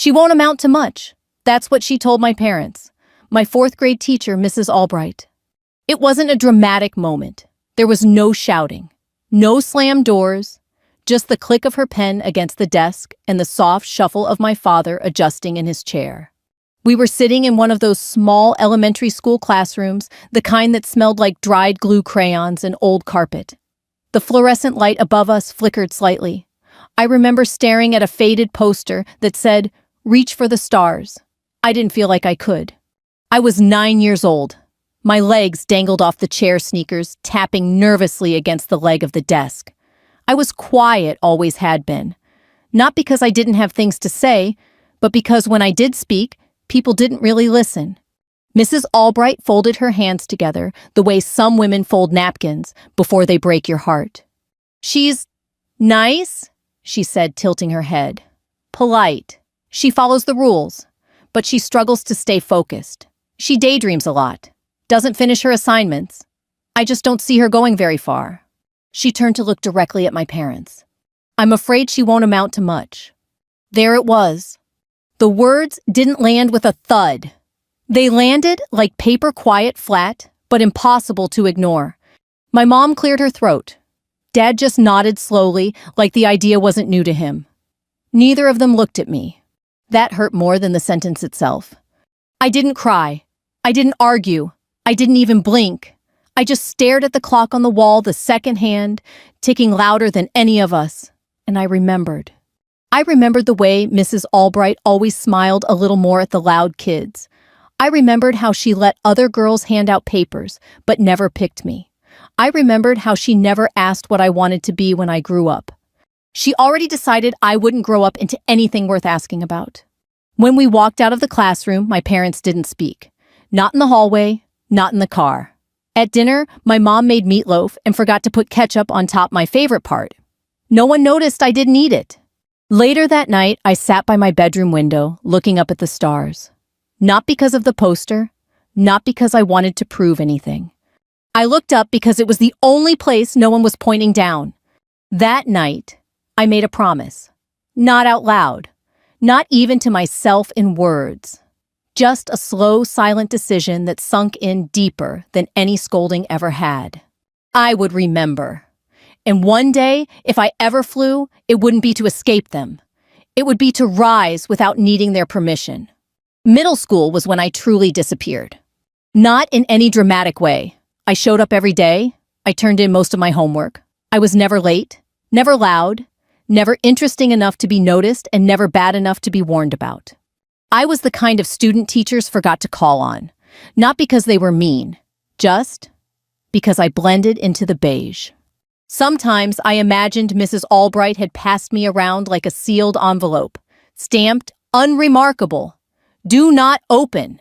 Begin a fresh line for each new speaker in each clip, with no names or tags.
She won't amount to much. That's what she told my parents. My fourth-grade teacher, Mrs. Albright. It wasn't a dramatic moment. There was no shouting, no slammed doors, just the click of her pen against the desk and the soft shuffle of my father adjusting in his chair. We were sitting in one of those small elementary school classrooms, the kind that smelled like dried glue crayons and old carpet. The fluorescent light above us flickered slightly. I remember staring at a faded poster that said, "Reach for the stars." I didn't feel like I could. I was 9 years old. My legs dangled off the chair sneakers, tapping nervously against the leg of the desk. I was quiet, always had been. Not because I didn't have things to say, but because when I did speak, people didn't really listen. Mrs. Albright folded her hands together the way some women fold napkins before they break your heart. "She's nice," she said, tilting her head. "Polite. She follows the rules, but she struggles to stay focused. She daydreams a lot. Doesn't finish her assignments. I just don't see her going very far." She turned to look directly at my parents. "I'm afraid she won't amount to much." There it was. The words didn't land with a thud. They landed like paper, quiet, flat, but impossible to ignore. My mom cleared her throat. Dad just nodded slowly, like the idea wasn't new to him. Neither of them looked at me. That hurt more than the sentence itself. I didn't cry. I didn't argue. I didn't even blink. I just stared at the clock on the wall, the second hand, ticking louder than any of us. And I remembered. I remembered the way Mrs. Albright always smiled a little more at the loud kids. I remembered how she let other girls hand out papers, but never picked me. I remembered how she never asked what I wanted to be when I grew up. She already decided I wouldn't grow up into anything worth asking about. When we walked out of the classroom, my parents didn't speak. Not in the hallway, not in the car. At dinner, my mom made meatloaf and forgot to put ketchup on top, my favorite part. No one noticed I didn't eat it. Later that night, I sat by my bedroom window, looking up at the stars. Not because of the poster, not because I wanted to prove anything. I looked up because it was the only place no one was pointing down. That night, I made a promise. Not out loud, not even to myself in words. Just a slow, silent decision that sunk in deeper than any scolding ever had. I would remember. And one day, if I ever flew, it wouldn't be to escape them. It would be to rise without needing their permission. Middle school was when I truly disappeared. Not in any dramatic way. I showed up every day. I turned in most of my homework. I was never late, never loud, never interesting enough to be noticed, and never bad enough to be warned about. I was the kind of student teachers forgot to call on. Not because they were mean, just because I blended into the beige. Sometimes I imagined Mrs. Albright had passed me around like a sealed envelope, stamped unremarkable. Do not open.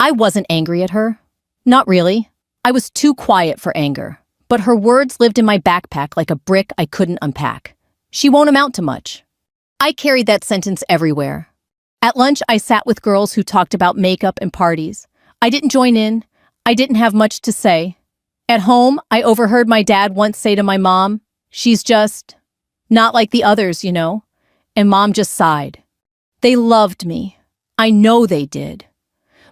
I wasn't angry at her. Not really. I was too quiet for anger. But her words lived in my backpack like a brick I couldn't unpack. She won't amount to much. I carried that sentence everywhere. At lunch, I sat with girls who talked about makeup and parties. I didn't join in. I didn't have much to say. At home, I overheard my dad once say to my mom, "She's just not like the others, you know." And Mom just sighed. They loved me. I know they did.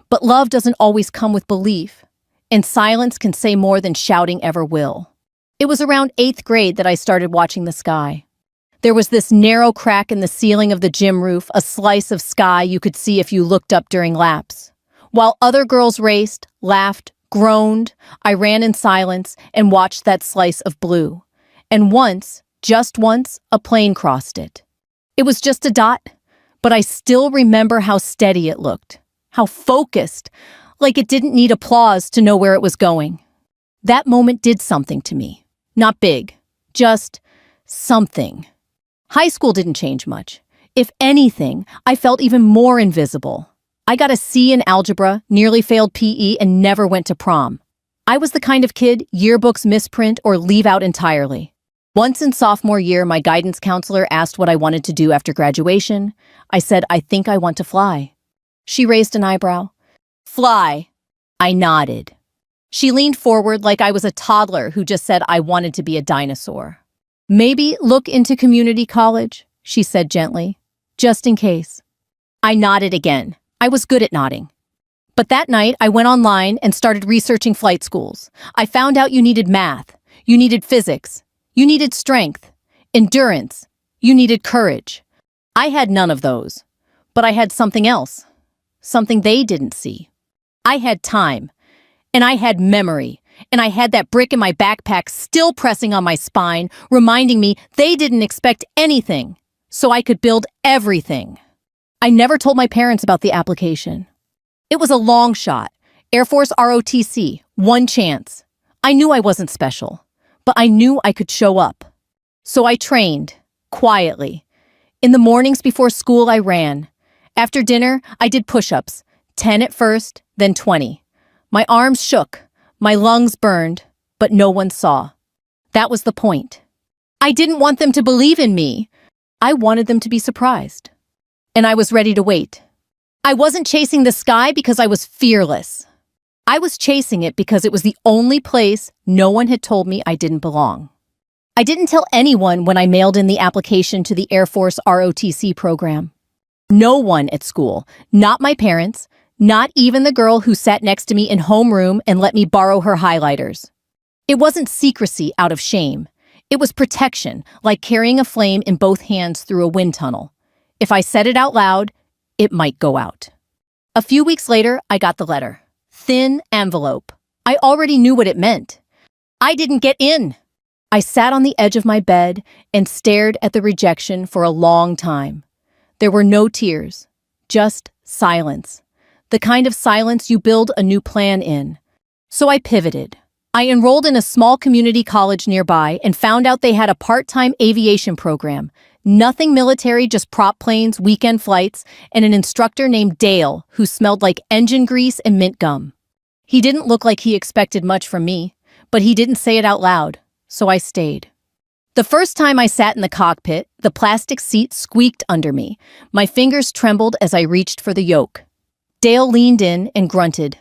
But love doesn't always come with belief, and silence can say more than shouting ever will. It was around 8th grade that I started watching the sky. There was this narrow crack in the ceiling of the gym roof, a slice of sky you could see if you looked up during laps. While other girls raced, laughed, groaned, I ran in silence and watched that slice of blue. And once, just once, a plane crossed it. It was just a dot, but I still remember how steady it looked, how focused, like it didn't need applause to know where it was going. That moment did something to me. Not big, just something. High school didn't change much. If anything, I felt even more invisible. I got a C in algebra, nearly failed PE, and never went to prom. I was the kind of kid yearbooks misprint or leave out entirely. Once in sophomore year, my guidance counselor asked what I wanted to do after graduation. I said, "I think I want to fly." She raised an eyebrow. "Fly." I nodded. She leaned forward like I was a toddler who just said I wanted to be a dinosaur. "Maybe look into community college," she said gently, "just in case." I nodded again. I was good at nodding. But that night, I went online and started researching flight schools. I found out you needed math, you needed physics, you needed strength, endurance, you needed courage. I had none of those. But I had something else, something they didn't see. I had time, and I had memory, and I had that brick in my backpack still pressing on my spine, reminding me they didn't expect anything, so I could build everything. I never told my parents about the application. It was a long shot, Air Force ROTC, one chance. I knew I wasn't special, but I knew I could show up. So I trained, quietly. In the mornings before school, I ran. After dinner, I did push-ups, 10 at first, then 20. My arms shook, my lungs burned, but no one saw. That was the point. I didn't want them to believe in me. I wanted them to be surprised. And I was ready to wait. I wasn't chasing the sky because I was fearless. I was chasing it because it was the only place no one had told me I didn't belong. I didn't tell anyone when I mailed in the application to the Air Force ROTC program. No one at school, not my parents, not even the girl who sat next to me in homeroom and let me borrow her highlighters. It wasn't secrecy out of shame. It was protection, like carrying a flame in both hands through a wind tunnel. If I said it out loud, it might go out. A few weeks later, I got the letter. Thin envelope. I already knew what it meant. I didn't get in. I sat on the edge of my bed and stared at the rejection for a long time. There were no tears, just silence. The kind of silence you build a new plan in. So I pivoted. I enrolled in a small community college nearby and found out they had a part-time aviation program. Nothing military, just prop planes, weekend flights, and an instructor named Dale who smelled like engine grease and mint gum. He didn't look like he expected much from me, but he didn't say it out loud, so I stayed. The first time I sat in the cockpit, the plastic seat squeaked under me. My fingers trembled as I reached for the yoke. Dale leaned in and grunted.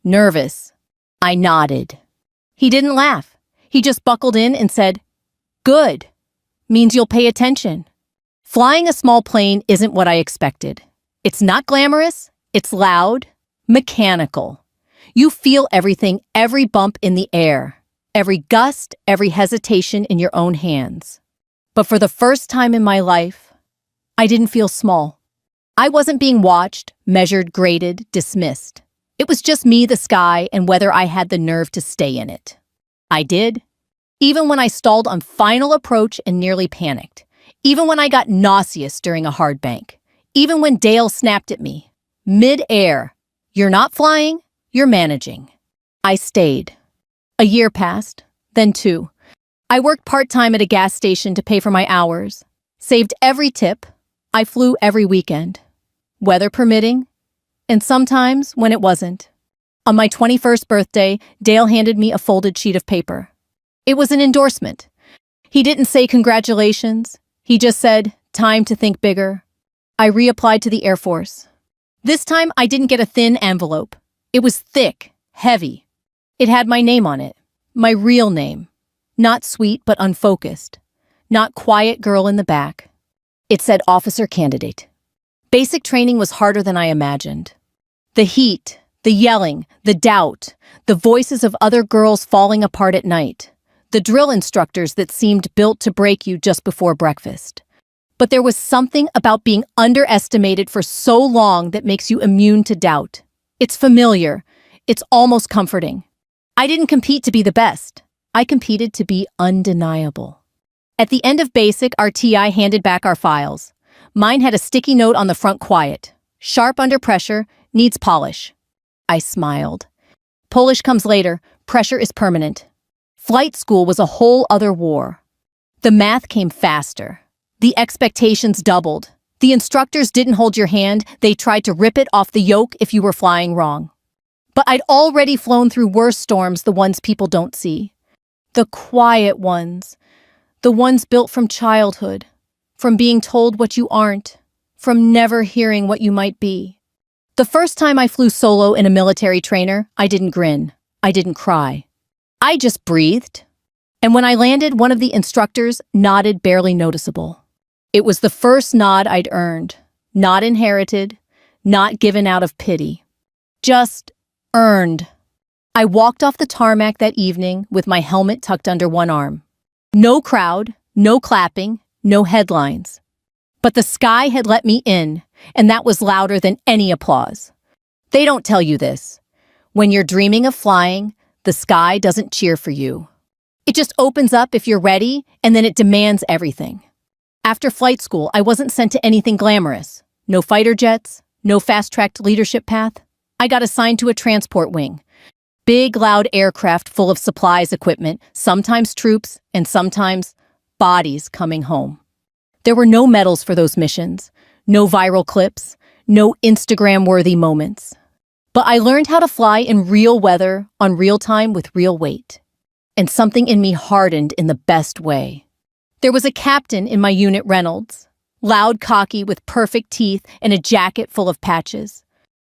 Nervous. I nodded. He didn't laugh. He just buckled in and said, "Good. Means you'll pay attention." Flying a small plane isn't what I expected. It's not glamorous. It's loud, mechanical. You feel everything, every bump in the air. Every gust, every hesitation in your own hands. But for the first time in my life, I didn't feel small. I wasn't being watched, measured, graded, dismissed. It was just me, the sky, and whether I had the nerve to stay in it. I did. Even when I stalled on final approach and nearly panicked. Even when I got nauseous during a hard bank. Even when Dale snapped at me. Mid-air. You're not flying, you're managing. I stayed. A year passed, then 2. I worked part-time at a gas station to pay for my hours, saved every tip. I flew every weekend, weather permitting, and sometimes when it wasn't. On my 21st birthday, Dale handed me a folded sheet of paper. It was an endorsement. He didn't say congratulations. He just said, time to think bigger. I reapplied to the Air Force. This time, I didn't get a thin envelope. It was thick, heavy. It had my name on it, my real name. Not sweet but unfocused. Not quiet girl in the back. It said officer candidate. Basic training was harder than I imagined. The heat, the yelling, the doubt, the voices of other girls falling apart at night. The drill instructors that seemed built to break you just before breakfast. But there was something about being underestimated for so long that makes you immune to doubt. It's familiar. It's almost comforting. I didn't compete to be the best. I competed to be undeniable. At the end of basic, our TI handed back our files. Mine had a sticky note on the front, quiet. Sharp under pressure, needs polish. I smiled. Polish comes later, pressure is permanent. Flight school was a whole other war. The math came faster. The expectations doubled. The instructors didn't hold your hand, they tried to rip it off the yoke if you were flying wrong. But I'd already flown through worse storms, the ones people don't see. The quiet ones. The ones built from childhood. From being told what you aren't. From never hearing what you might be. The first time I flew solo in a military trainer, I didn't grin. I didn't cry. I just breathed. And when I landed, one of the instructors nodded, barely noticeable. It was the first nod I'd earned. Not inherited, not given out of pity. Just earned. I walked off the tarmac that evening with my helmet tucked under one arm. No crowd, no clapping, no headlines. But the sky had let me in, and that was louder than any applause. They don't tell you this. When you're dreaming of flying, the sky doesn't cheer for you. It just opens up if you're ready, and then it demands everything. After flight school, I wasn't sent to anything glamorous. No fighter jets, no fast-tracked leadership path. I got assigned to a transport wing. Big, loud aircraft full of supplies, equipment, sometimes troops, and sometimes bodies coming home. There were no medals for those missions, no viral clips, no Instagram-worthy moments. But I learned how to fly in real weather, on real time with real weight. And something in me hardened in the best way. There was a captain in my unit, Reynolds, loud, cocky, with perfect teeth and a jacket full of patches.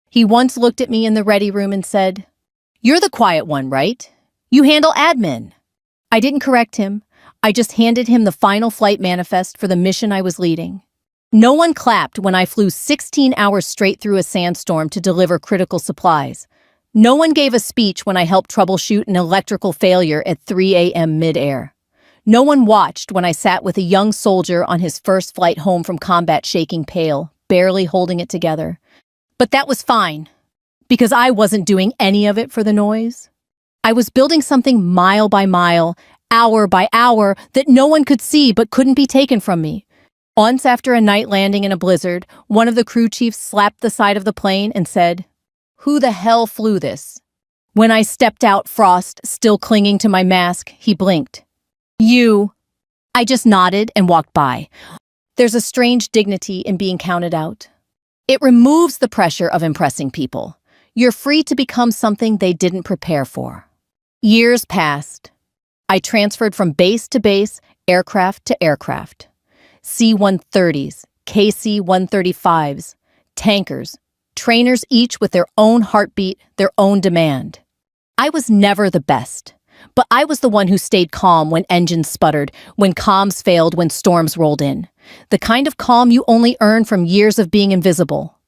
He once looked at me in the ready room and said, "You're the quiet one, right? You handle admin." I didn't correct him. I just handed him the final flight manifest for the mission I was leading. No one clapped when I flew 16 hours straight through a sandstorm to deliver critical supplies. No one gave a speech when I helped troubleshoot an electrical failure at 3 a.m. midair. No one watched when I sat with a young soldier on his first flight home from combat, shaking pale, barely holding it together. But that was fine, because I wasn't doing any of it for the noise. I was building something mile by mile, hour by hour, that no one could see but couldn't be taken from me. Once, after a night landing in a blizzard, one of the crew chiefs slapped the side of the plane and said, "Who the hell flew this?" When I stepped out, Frost still clinging to my mask, he blinked. "You." I just nodded and walked by. There's a strange dignity in being counted out. It removes the pressure of impressing people. You're free to become something they didn't prepare for. Years passed. I transferred from base to base, aircraft to aircraft. C-130s, KC-135s, tankers, trainers each with their own heartbeat, their own demand. I was never the best, but I was the one who stayed calm when engines sputtered, when comms failed, when storms rolled in. The kind of calm you only earn from years of being invisible.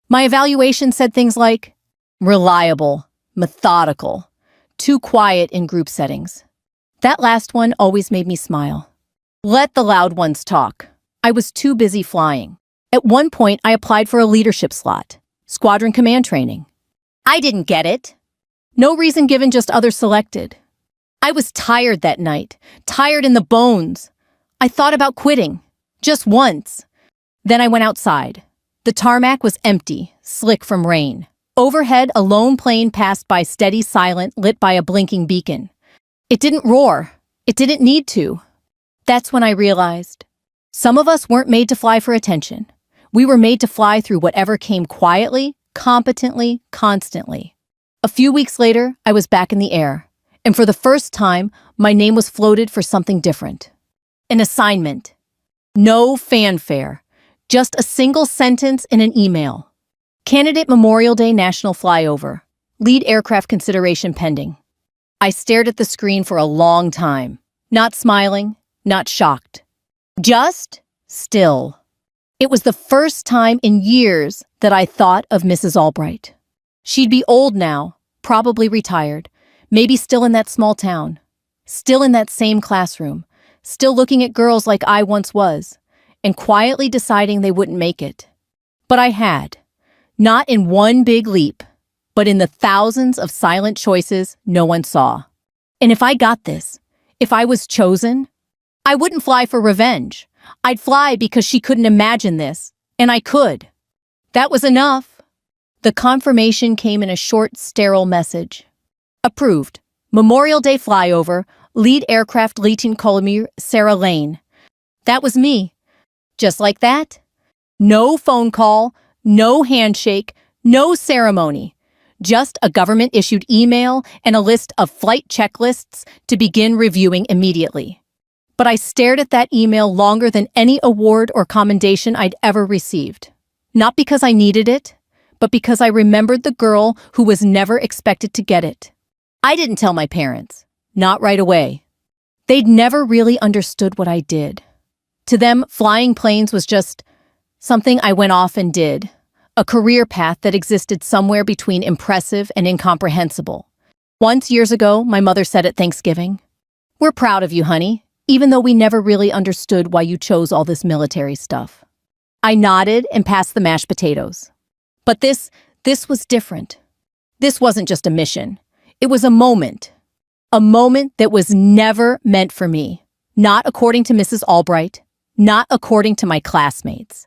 My evaluation said things like, reliable, methodical, too quiet in group settings. That last one always made me smile. Let the loud ones talk. I was too busy flying. At one point, I applied for a leadership slot, squadron command training. I didn't get it. No reason given, just others selected. I was tired that night, tired in the bones. I thought about quitting, just once. Then I went outside. The tarmac was empty, slick from rain. Overhead, a lone plane passed by, steady, silent, lit by a blinking beacon. It didn't roar. It didn't need to. That's when I realized. Some of us weren't made to fly for attention. We were made to fly through whatever came quietly, competently, constantly. A few weeks later, I was back in the air. And for the first time, my name was floated for something different. An assignment. No fanfare. Just a single sentence in an email. Candidate Memorial Day National Flyover. Lead aircraft consideration pending. I stared at the screen for a long time. Not smiling, not shocked. Just still. It was the first time in years that I thought of Mrs. Albright. She'd be old now, probably retired, maybe still in that small town, still in that same classroom, still looking at girls like I once was, and quietly deciding they wouldn't make it. But I had. Not in one big leap, but in the thousands of silent choices no one saw. And if I got this, if I was chosen, I wouldn't fly for revenge. I'd fly because she couldn't imagine this, and I could. That was enough. The confirmation came in a short, sterile message. Approved. Memorial Day flyover, lead aircraft Lieutenant Colonel Sarah Lane. That was me. Just like that. No phone call, no handshake, no ceremony. Just a government-issued email and a list of flight checklists to begin reviewing immediately. But I stared at that email longer than any award or commendation I'd ever received. Not because I needed it, but because I remembered the girl who was never expected to get it. I didn't tell my parents. Not right away. They'd never really understood what I did. To them, flying planes was just something I went off and did, a career path that existed somewhere between impressive and incomprehensible. Once years ago, my mother said at Thanksgiving, "We're proud of you, honey, even though we never really understood why you chose all this military stuff." I nodded and passed the mashed potatoes. But this was different. This wasn't just a mission. It was a moment that was never meant for me. Not according to Mrs. Albright, not according to my classmates.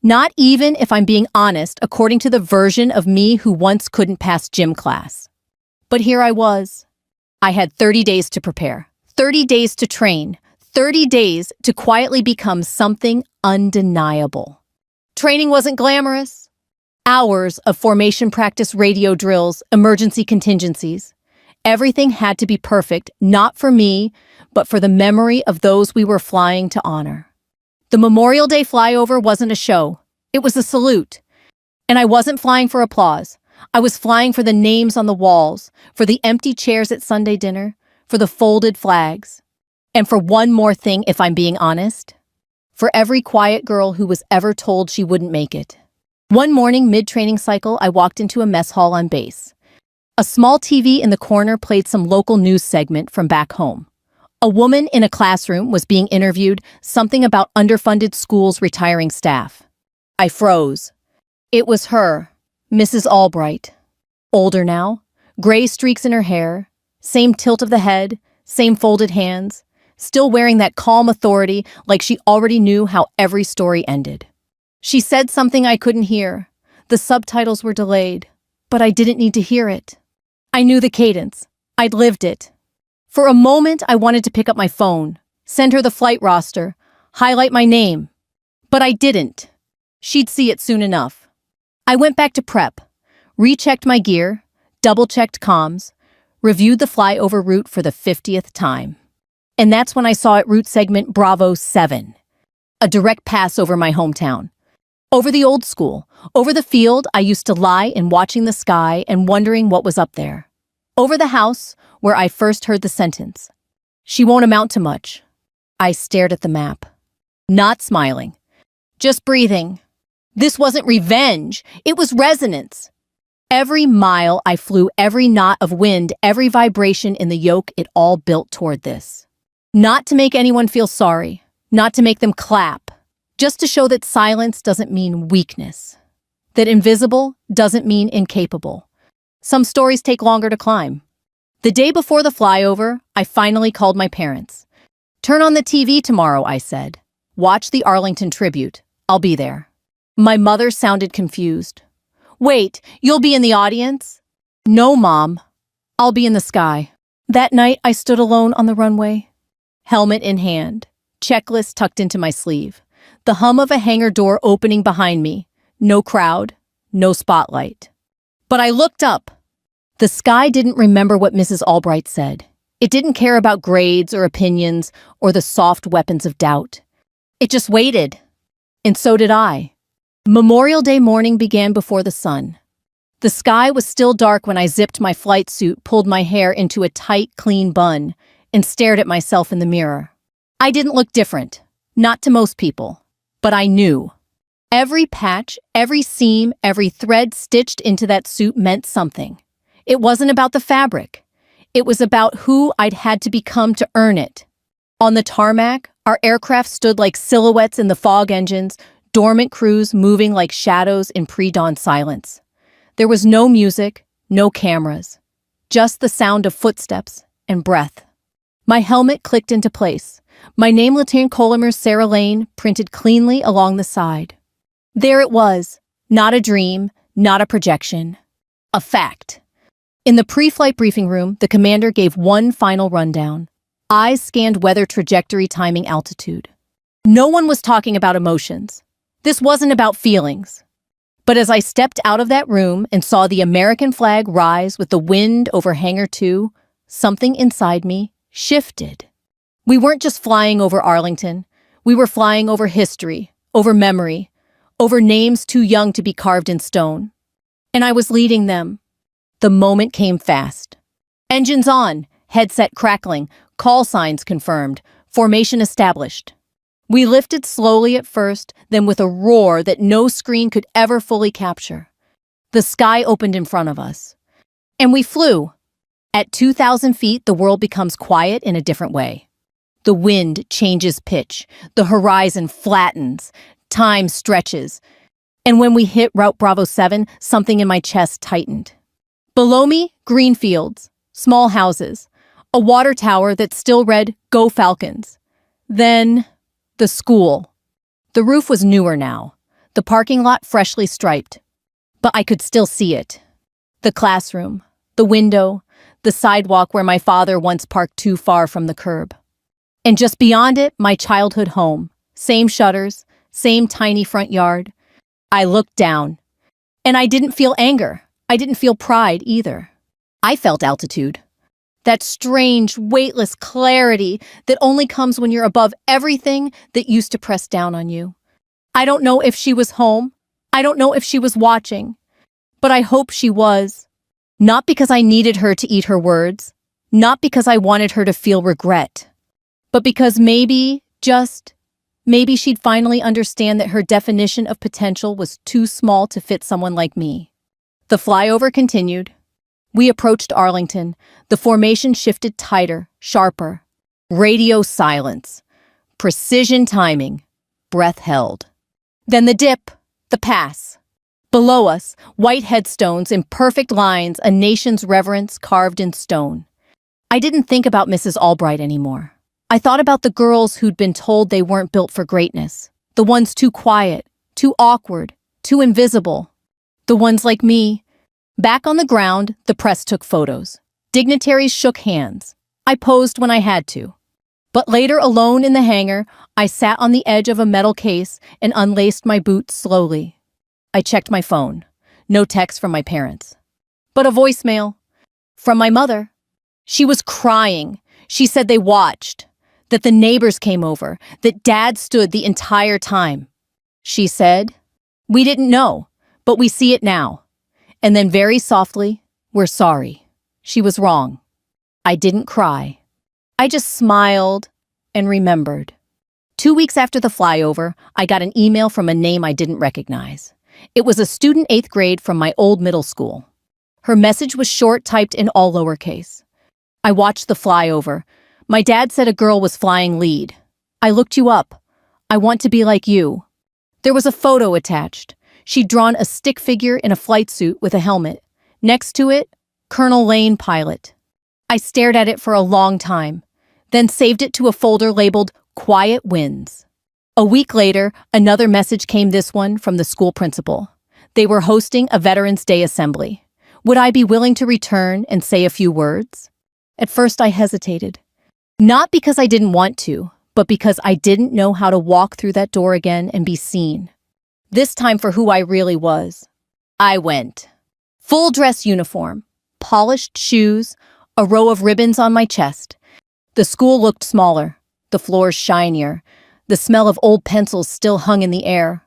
Not even, if I'm being honest, according to the version of me who once couldn't pass gym class. But here I was. I had 30 days to prepare, 30 days to train, 30 days to quietly become something undeniable. Training wasn't glamorous. Hours of formation practice, radio drills, emergency contingencies. Everything had to be perfect, not for me, but for the memory of those we were flying to honor. The Memorial Day flyover wasn't a show. It was a salute. And I wasn't flying for applause. I was flying for the names on the walls, for the empty chairs at Sunday dinner, for the folded flags. And for one more thing, if I'm being honest, for every quiet girl who was ever told she wouldn't make it. One morning, mid-training cycle, I walked into a mess hall on base. A small TV in the corner played some local news segment from back home. A woman in a classroom was being interviewed, something about underfunded schools retiring staff. I froze. It was her, Mrs. Albright. Older now, gray streaks in her hair, same tilt of the head, same folded hands, still wearing that calm authority like she already knew how every story ended. She said something I couldn't hear. The subtitles were delayed, but I didn't need to hear it. I knew the cadence. I'd lived it. For a moment, I wanted to pick up my phone, send her the flight roster, highlight my name. But I didn't. She'd see it soon enough. I went back to prep, rechecked my gear, double-checked comms, reviewed the flyover route for the 50th time. And that's when I saw it route segment Bravo 7, a direct pass over my hometown. Over the old school, over the field I used to lie in watching the sky and wondering what was up there. Over the house where I first heard the sentence, "She won't amount to much." I stared at the map, not smiling, just breathing. This wasn't revenge, it was resonance. Every mile I flew, every knot of wind, every vibration in the yoke, it all built toward this. Not to make anyone feel sorry, not to make them clap, just to show that silence doesn't mean weakness, that invisible doesn't mean incapable. Some stories take longer to climb. The day before the flyover, I finally called my parents. "Turn on the TV tomorrow," I said. "Watch the Arlington tribute. I'll be there." My mother sounded confused. "Wait, you'll be in the audience?" "No, Mom. I'll be in the sky." That night, I stood alone on the runway, helmet in hand, checklist tucked into my sleeve, the hum of a hangar door opening behind me. No crowd, no spotlight. But I looked up. The sky didn't remember what Mrs. Albright said. It didn't care about grades or opinions or the soft weapons of doubt. It just waited. And so did I. Memorial Day morning began before the sun. The sky was still dark when I zipped my flight suit, pulled my hair into a tight, clean bun, and stared at myself in the mirror. I didn't look different, not to most people, but I knew. Every patch, every seam, every thread stitched into that suit meant something. It wasn't about the fabric. It was about who I'd had to become to earn it. On the tarmac, our aircraft stood like silhouettes in the fog engines, dormant crews moving like shadows in pre-dawn silence. There was no music, no cameras, just the sound of footsteps and breath. My helmet clicked into place. My name, Lieutenant Colonel Sarah Lane, printed cleanly along the side. There it was, not a dream, not a projection, a fact. In the pre-flight briefing room, the commander gave one final rundown. Eyes scanned weather trajectory, timing, altitude. No one was talking about emotions. This wasn't about feelings. But as I stepped out of that room and saw the American flag rise with the wind over Hangar 2, something inside me shifted. We weren't just flying over Arlington. We were flying over history, over memory, over names too young to be carved in stone. And I was leading them. The moment came fast. Engines on, headset crackling, call signs confirmed, formation established. We lifted slowly at first, then with a roar that no screen could ever fully capture. The sky opened in front of us. And we flew. At 2,000 feet, the world becomes quiet in a different way. The wind changes pitch. The horizon flattens. Time stretches. And when we hit Route Bravo 7, something in my chest tightened. Below me, green fields, small houses, a water tower that still read, "Go Falcons." Then, the school. The roof was newer now, the parking lot freshly striped. But I could still see it. The classroom, the window, the sidewalk where my father once parked too far from the curb. And just beyond it, my childhood home. Same shutters, same tiny front yard. I looked down, and I didn't feel anger. I didn't feel pride either. I felt altitude. That strange, weightless clarity that only comes when you're above everything that used to press down on you. I don't know if she was home. I don't know if she was watching. But I hope she was. Not because I needed her to eat her words. Not because I wanted her to feel regret. But because maybe, just maybe she'd finally understand that her definition of potential was too small to fit someone like me. The flyover continued. We approached Arlington. The formation shifted tighter, sharper. Radio silence. Precision timing. Breath held. Then the dip, the pass. Below us, white headstones in perfect lines, a nation's reverence carved in stone. I didn't think about Mrs. Albright anymore. I thought about the girls who'd been told they weren't built for greatness. The ones too quiet, too awkward, too invisible. The ones like me. Back on the ground, the press took photos. Dignitaries shook hands. I posed when I had to. But later, alone in the hangar, I sat on the edge of a metal case and unlaced my boots slowly. I checked my phone. No text from my parents. But a voicemail. From my mother. She was crying. She said they watched. That the neighbors came over. That Dad stood the entire time. She said, "We didn't know, but we see it now." And then very softly, "We're sorry. She was wrong." I didn't cry. I just smiled and remembered. 2 weeks after the flyover, I got an email from a name I didn't recognize. It was a student 8th grade from my old middle school. Her message was short, typed in all lowercase. I watched the flyover. My dad said a girl was flying lead. "I looked you up. I want to be like you." There was a photo attached. She'd drawn a stick figure in a flight suit with a helmet. Next to it, Colonel Lane, pilot. I stared at it for a long time, then saved it to a folder labeled Quiet Wins. A week later, another message came, this one from the school principal. They were hosting a Veterans Day assembly. Would I be willing to return and say a few words? At first I hesitated. Not because I didn't want to, but because I didn't know how to walk through that door again and be seen. This time for who I really was. I went. Full dress uniform, polished shoes, a row of ribbons on my chest. The school looked smaller, the floors shinier, the smell of old pencils still hung in the air.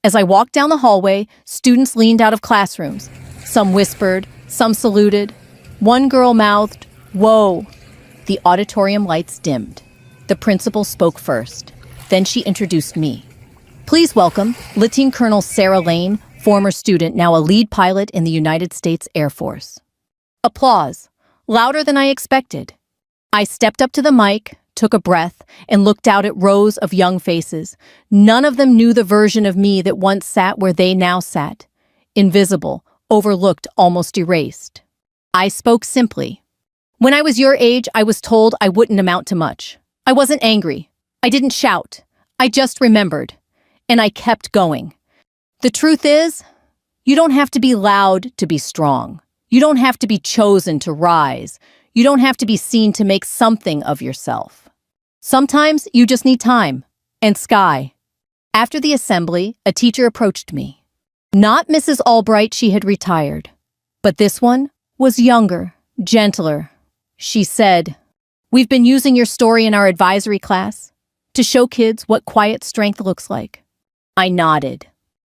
As I walked down the hallway, students leaned out of classrooms. Some whispered, some saluted. One girl mouthed, "Whoa." The auditorium lights dimmed. The principal spoke first. Then she introduced me. "Please welcome Lieutenant Colonel Sarah Lane, former student, now a lead pilot in the United States Air Force." Applause, louder than I expected. I stepped up to the mic, took a breath, and looked out at rows of young faces. None of them knew the version of me that once sat where they now sat. Invisible, overlooked, almost erased. I spoke simply. "When I was your age, I was told I wouldn't amount to much. I wasn't angry. I didn't shout. I just remembered. And I kept going. The truth is, you don't have to be loud to be strong. You don't have to be chosen to rise. You don't have to be seen to make something of yourself. Sometimes you just need time and sky." After the assembly, a teacher approached me. Not Mrs. Albright, she had retired. But this one was younger, gentler. She said, "We've been using your story in our advisory class to show kids what quiet strength looks like." I nodded.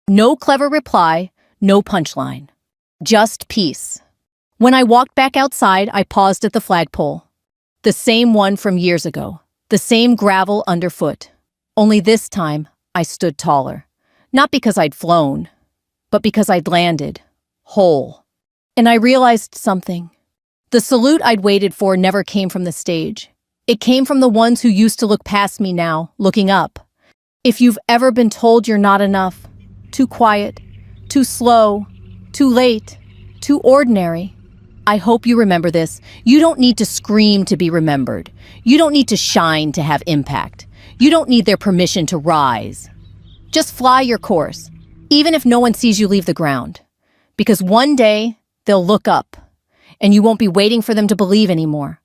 No clever reply, no punchline. Just peace. When I walked back outside, I paused at the flagpole. The same one from years ago. The same gravel underfoot. Only this time, I stood taller. Not because I'd flown, but because I'd landed, whole. And I realized something. The salute I'd waited for never came from the stage. It came from the ones who used to look past me now, looking up. If you've ever been told you're not enough, too quiet, too slow, too late, too ordinary, I hope you remember this. You don't need to scream to be remembered. You don't need to shine to have impact. You don't need their permission to rise. Just fly your course, even if no one sees you leave the ground. Because one day, they'll look up, and you won't be waiting for them to believe anymore.